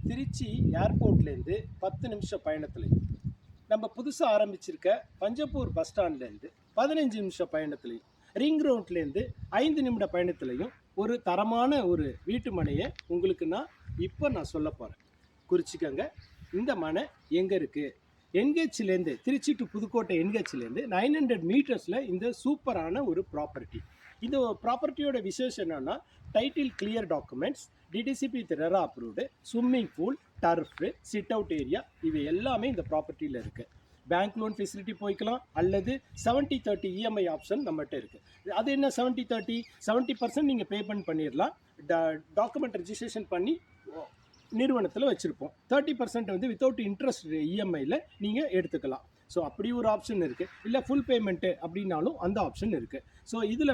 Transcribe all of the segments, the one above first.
திருச்சி ஏர்போர்ட்லேருந்து 10 நிமிஷம் பயணத்துலையும், நம்ம புதுசாக ஆரம்பிச்சிருக்க பஞ்சப்பூர் பஸ் ஸ்டாண்ட்லேருந்து 15 நிமிஷம் பயணத்துலையும், ரிங் ரோட்லேருந்து 5 நிமிட பயணத்துலையும் ஒரு தரமான ஒரு வீட்டு மனையை உங்களுக்கு நான் சொல்ல போகிறேன். குறிச்சிக்கங்க. இந்த மனை எங்கே இருக்குது? என்கேஜ்லேருந்து, திருச்சி டு புதுக்கோட்டை என்கேஜ்லேருந்து 900 மீட்டர்ஸில் இந்த சூப்பரான ஒரு ப்ராப்பர்ட்டி. இந்த ப்ராப்பர்ட்டியோட விசேஷம் என்னென்னா, title clear documents, DTCP RERA approved, swimming pool, turf, sit out area, இவை எல்லாமே இந்த ப்ராப்பர்ட்டியில் இருக்குது. பேங்க் லோன் ஃபெசிலிட்டி போய்க்கலாம், அல்லது 70-30 இஎம்ஐ ஆப்ஷன் நம்மகிட்ட இருக்குது. அது என்ன 70-30? 70% நீங்கள் பேமெண்ட் பண்ணிடலாம், டாக்குமெண்ட் ரெஜிஸ்ட்ரேஷன் பண்ணி நிறுவனத்தில் வச்சுருப்போம். 30% வந்து வித்தவுட் இன்ட்ரெஸ்ட் இஎம்ஐயில் நீங்கள் எடுத்துக்கலாம். ஸோ அப்படி ஒரு ஆப்ஷன் இருக்குது. இல்லை ஃபுல் பேமெண்ட்டு அப்படின்னாலும் அந்த ஆப்ஷன் இருக்குது. ஸோ இதில்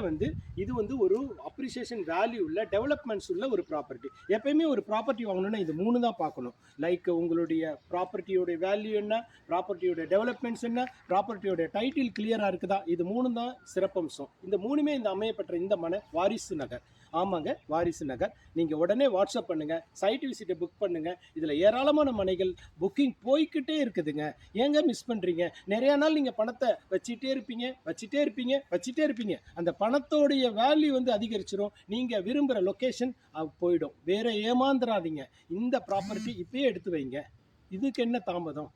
இது ஒரு அப்ரிசியேஷன் வேல்யூ உள்ள, டெவலப்மெண்ட்ஸ் உள்ள ஒரு ப்ராப்பர்ட்டி. எப்பயுமே ஒரு ப்ராப்பர்ட்டி வாங்கணுன்னா இது 3 தான் பார்க்கணும். லைக் உங்களுடைய ப்ராப்பர்ட்டியோட வேல்யூ என்ன, ப்ராப்பர்ட்டியோட டெவலப்மெண்ட்ஸ் என்ன, ப்ராப்பர்ட்டியோட டைட்டில் கிளியராக இருக்குதா, இது 3 தான் சிறப்பம்சம். இந்த 3மே இந்த அமையப்பட்ட இந்த மனை வாரிசு நகர். ஆமாங்க, வாரிசு நகர். நீங்கள் உடனே வாட்ஸ்அப் பண்ணுங்கள், சைட் விசிட்டை புக் பண்ணுங்கள். இதில் ஏராளமான மனைகள் புக்கிங் போய்கிட்டே இருக்குதுங்க. ஏங்க மிஸ் பண்ணுறீங்க? நிறையா நாள் நீங்கள் பணத்தை வச்சுட்டே இருப்பீங்க. அந்த பணத்தோடைய வேல்யூ அதிகரிச்சிடும். நீங்கள் விரும்புகிற லொக்கேஷன் போயிடும். வேற ஏமாந்துடாதீங்க. இந்த ப்ராப்பர்ட்டி இப்பயே எடுத்து வைங்க. இதுக்கு என்ன தாமதம்?